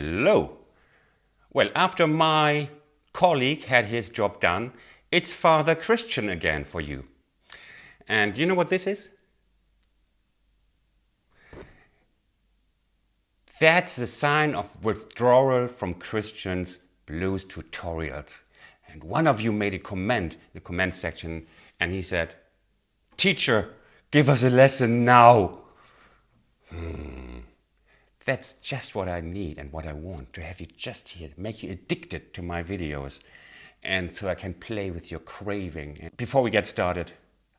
Hello. Well, after my colleague had his job done, it's Father Christian again for you. And do you know what this is? That's the sign of withdrawal from Christian's blues tutorials. And one of you made a comment in the comment section and he said, "Teacher, give us a lesson now." That's just what I need and what I want, to have you just here, make you addicted to my videos, and so I can play with your craving. Before we get started,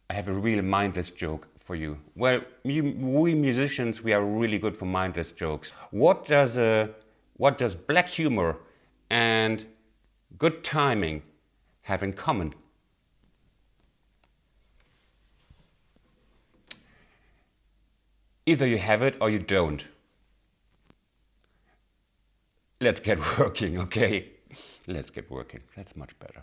I have a real mindless joke for you. Well, we musicians, we are really good for mindless jokes. What does black humor and good timing have in common? Either you have it or you don't. Let's get working, okay? Let's get working. That's much better.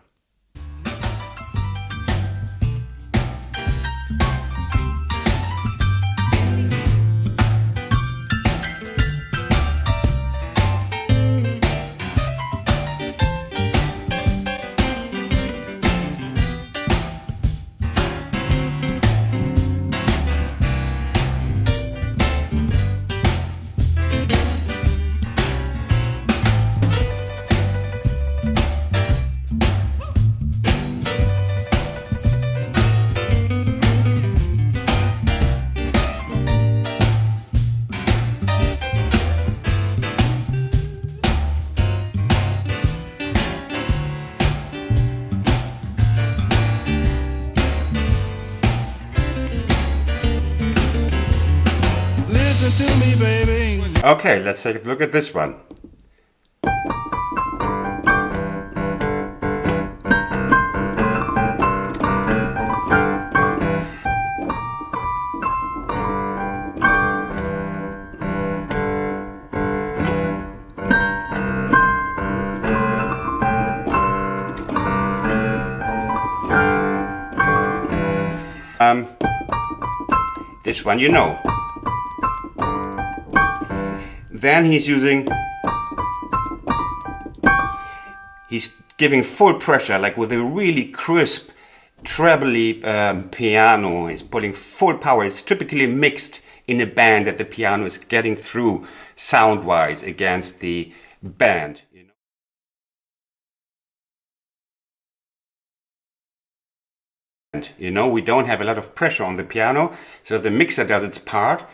To me, baby. Okay, let's take a look at this one. This one you know. Then he's giving full pressure, like with a really crisp, trebly piano. He's putting full power. It's typically mixed in a band that the piano is getting through sound-wise against the band. You know, we don't have a lot of pressure on the piano, so the mixer does its part.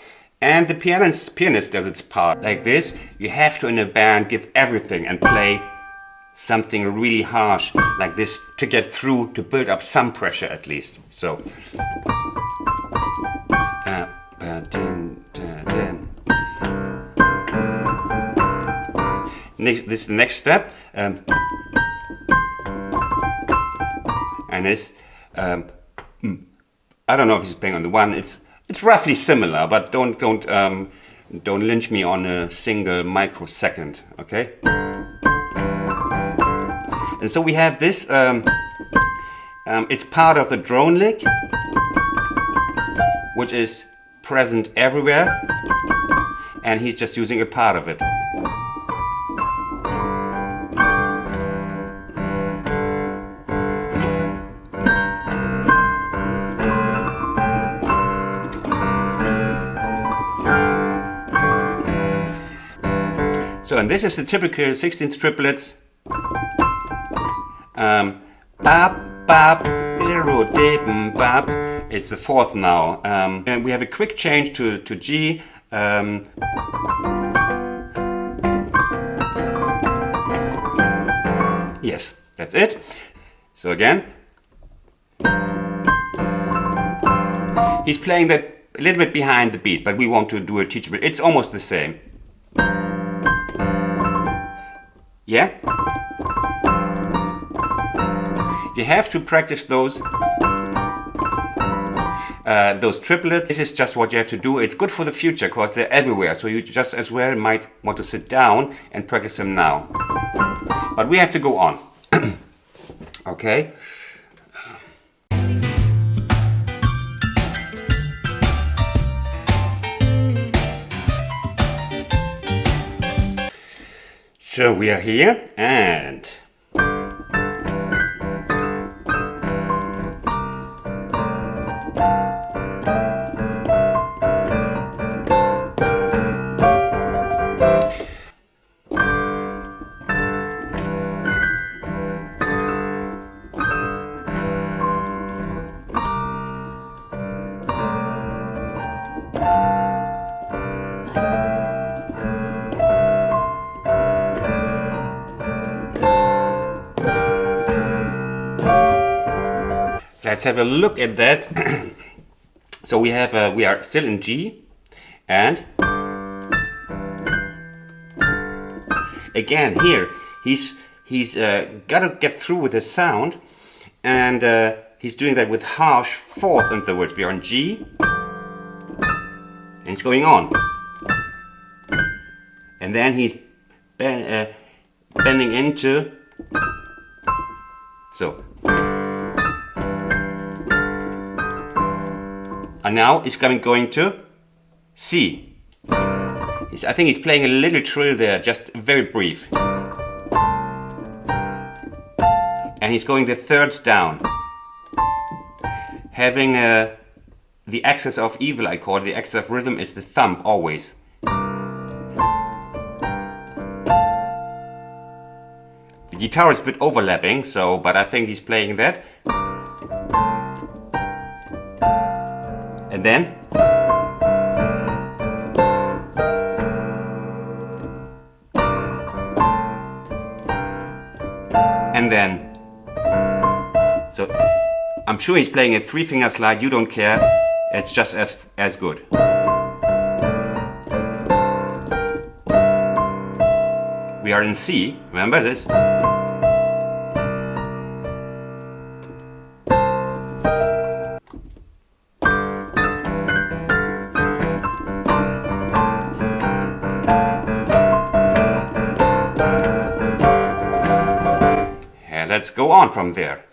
And the pianist does its part. Like this, you have to, in a band, give everything and play something really harsh like this to get through, to build up some pressure at least. So, this next step, and this, I don't know if he's playing on the one. It's roughly similar, but don't lynch me on a single microsecond, okay? And so we have this. It's part of the drone lick, which is present everywhere, and he's just using a part of it. So, and this is the typical 16th triplets. Bap, bap, bap. It's the fourth now. And we have a quick change to G. Yes, that's it. So again, he's playing that a little bit behind the beat, but we want to do a teachable. It's almost the same. Yeah? You have to practice those triplets. This is just what you have to do. It's good for the future because they're everywhere. So you just as well might want to sit down and practice them now. But we have to go on. Okay? So we are here and let's have a look at that. So we are still in G, and again here he's got to get through with his sound, and he's doing that with harsh fourth intervals. We are in G, and he's going on, and then he's bending into, so. And now he's going to C. I think he's playing a little trill there, just very brief. And he's going the thirds down. Having the axis of evil, I call it, the axis of rhythm is the thumb, always. The guitar is a bit overlapping, so, but I think he's playing that. And then so I'm sure he's playing a 3-finger slide. You don't care, it's just as good. We are in C, remember this? Let's go on from there.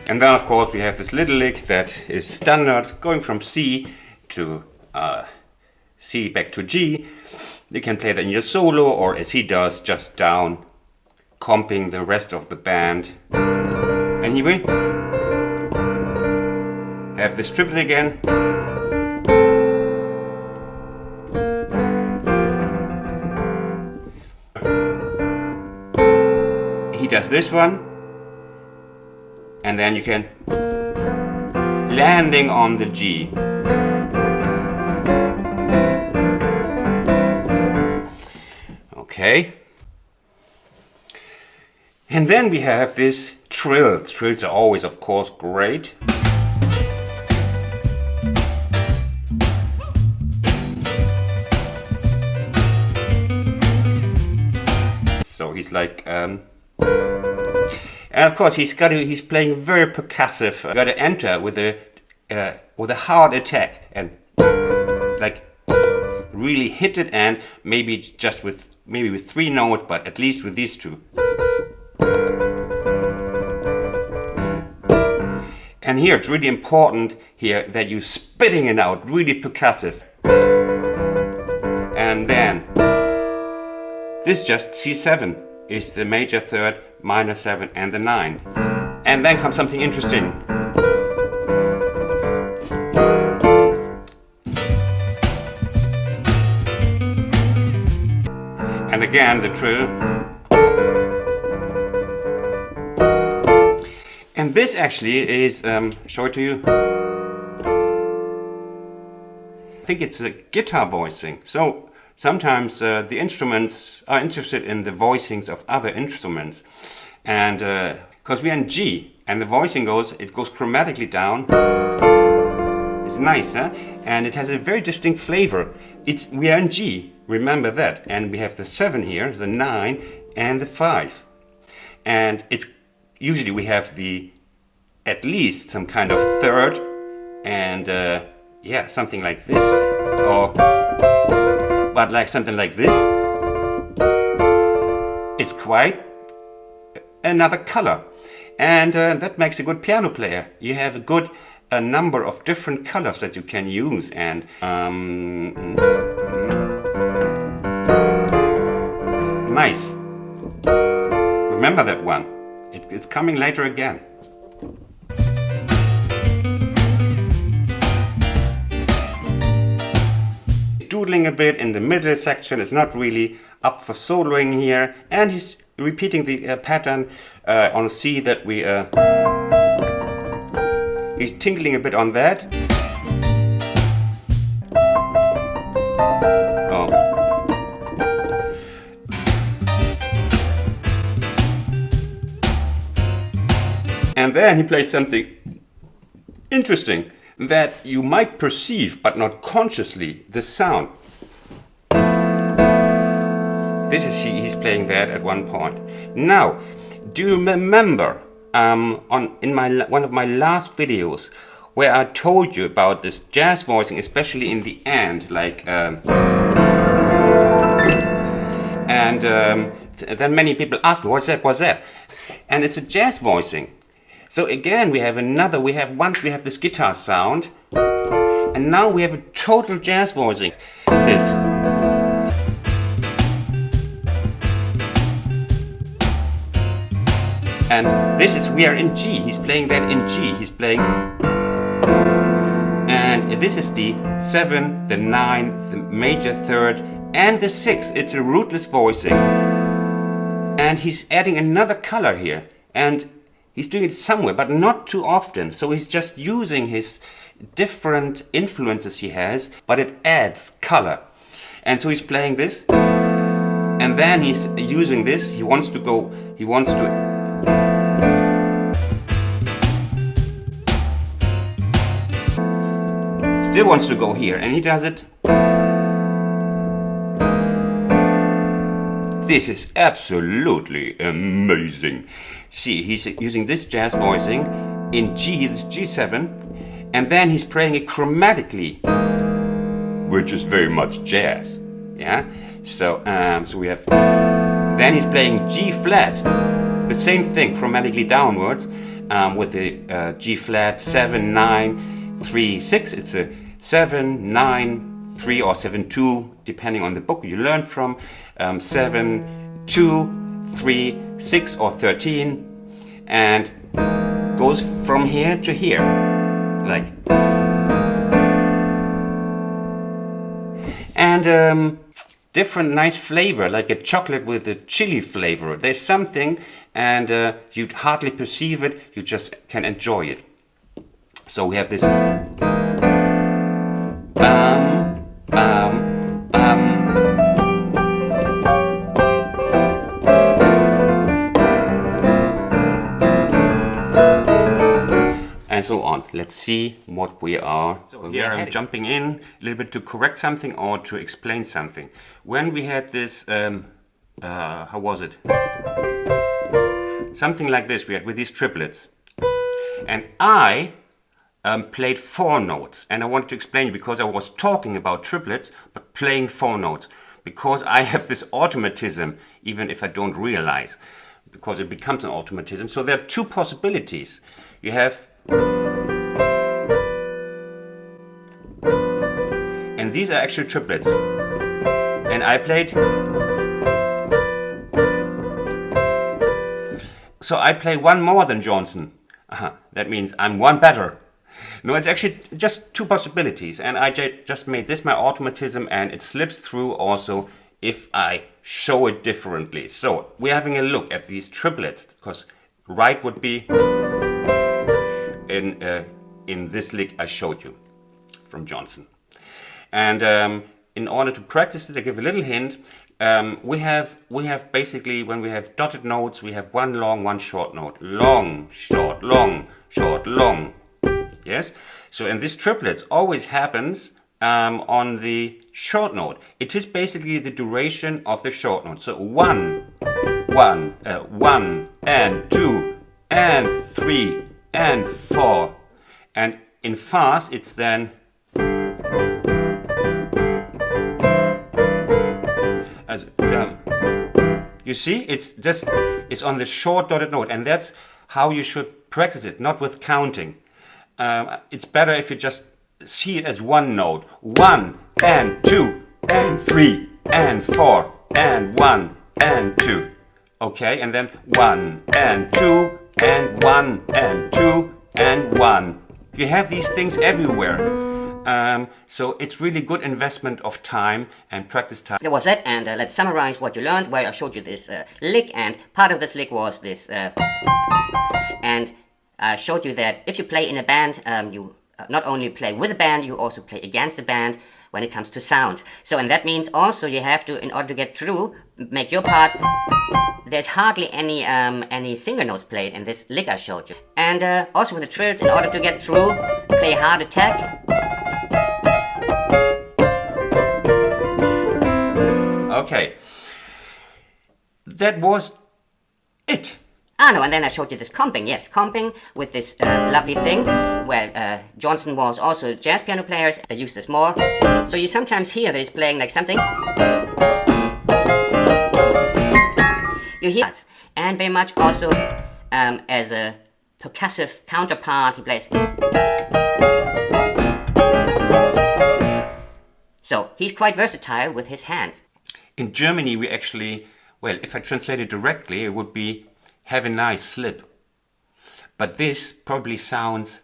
And then of course we have this little lick that is standard, going from C to C back to G. You can play that in your solo, or as he does, just down, comping the rest of the band. And here we have this triplet again. He does this one, and then you can landing on the G. Okay. And then we have this trill. Trills are always, of course, great. So he's like, and of course he's playing very percussive. Got to enter with a hard attack and like really hit it, and maybe just with 3 notes, but at least with these 2. And here it's really important here that you're spitting it out, really percussive. And then this just C7 is the major third, minor 7 and the 9. And then comes something interesting. And again the trill. And this actually is, show it to you. I think it's a guitar voicing. So sometimes the instruments are interested in the voicings of other instruments. And because we are in G, and the voicing goes chromatically down. It's nice, huh? And it has a very distinct flavor. We are in G, remember that. And we have the 7 here, the 9, and the 5. And it's usually we have at least some kind of third, and yeah, something like this, but like something like this is quite another color. And that makes a good piano player. You have a good number of different colors that you can use. And nice. Remember that one. It's coming later again. Doodling a bit in the middle section. It's not really up for soloing here. And he's repeating the pattern on C that we... he's tinkling a bit on that. Oh. And then he plays something interesting that you might perceive, but not consciously, the sound. This is he's playing that at one point. Now, do you remember in one of my last videos where I told you about this jazz voicing, especially in the end, like then many people ask me, what's that? And it's a jazz voicing. So again, once we have this guitar sound, and now we have a total jazz voicing. This. And this is, we are in G, he's playing that in G, he's playing, and this is the 7, the 9, the major third, and the 6, it's a rootless voicing. And he's adding another color here, and he's doing it somewhere, but not too often, so he's just using his different influences he has, but it adds color. And so he's playing this, and then he's using this, he wants to still wants to go here, and he does it. This is absolutely amazing. See, he's using this jazz voicing in G, this G7, and then he's playing it chromatically, which is very much jazz. Yeah. So we have. Then he's playing G flat, the same thing, chromatically downwards, with the G flat 7, 9, 3, 6. It's a 7, 9, 3 or 7, 2, depending on the book you learn from. 7, 2, 3, 6 or 13, and goes from here to here, like. And different nice flavor, like a chocolate with a chili flavor. There's something, and you'd hardly perceive it, you just can enjoy it. So we have this. And so on. Let's see what we are. So here I'm jumping in a little bit to correct something or to explain something. When we had this, how was it? Something like this we had with these triplets. And I played 4 notes. And I wanted to explain because I was talking about triplets, but playing 4 notes. Because I have this automatism, even if I don't realize, because it becomes an automatism. So there are 2 possibilities. You have, and these are actually triplets. And I played, so I play 1 more than Johnson. That means I'm 1 better. No, it's actually just 2 possibilities. And I just made this my automatism, and it slips through also if I show it differently. So we're having a look at these triplets, because right would be in this lick I showed you from Johnson. And in order to practice it, I give a little hint. We have basically, when we have dotted notes, we have 1 long, 1 short note. Long, short, long, short, long. Yes? So, and this triplets always happens on the short note. It is basically the duration of the short note. So 1, 1, 1, and 2, and 3, and 4. And in fast, it's then as you see, it's on the short dotted note, and that's how you should practice it, not with counting. It's better if you just see it as one note. 1 and 2 and 3 and 4 and 1 and 2. Okay, and then 1 and 2 and 1 and 2 and 1. You have these things everywhere. So it's really good investment of time and practice time. That was it, and let's summarize what you learned. Well, I showed you this lick, and part of this lick was this, and I showed you that if you play in a band, you not only play with a band, you also play against a band when it comes to sound. So, and that means also you have to, in order to get through, make your part. There's hardly any single notes played in this lick I showed you. And also with the trills, in order to get through, play a hard attack. Okay, that was it. Ah no, and then I showed you this comping, yes, comping with this lovely thing, where Johnson was also jazz piano players, they use this more. So you sometimes hear that he's playing like something. You hear us, and very much also as a percussive counterpart, he plays. So he's quite versatile with his hands. In Germany, we actually, well, if I translate it directly, it would be have a nice slip. But this probably sounds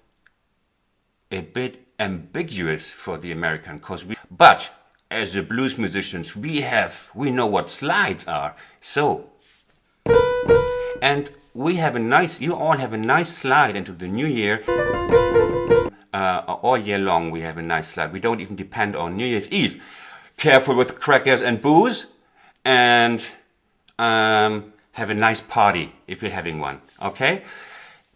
a bit ambiguous for the American, but as the blues musicians, we know what slides are. So, and you all have a nice slide into the new year. All year long we have a nice slide. We don't even depend on New Year's Eve. Careful with crackers and booze, and have a nice party if you're having one, okay?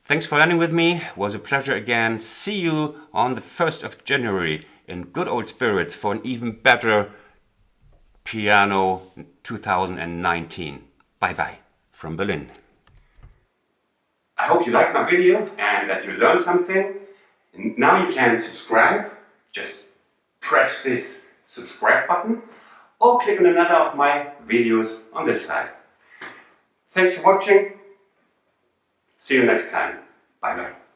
Thanks for learning with me. It was a pleasure again. See you on the 1st of January in good old spirits for an even better Piano 2019. Bye-bye from Berlin. I hope you liked my video and that you learned something. And now you can subscribe. Just press this subscribe button or click on another of my videos on this side. Thanks for watching. See you next time. Bye bye.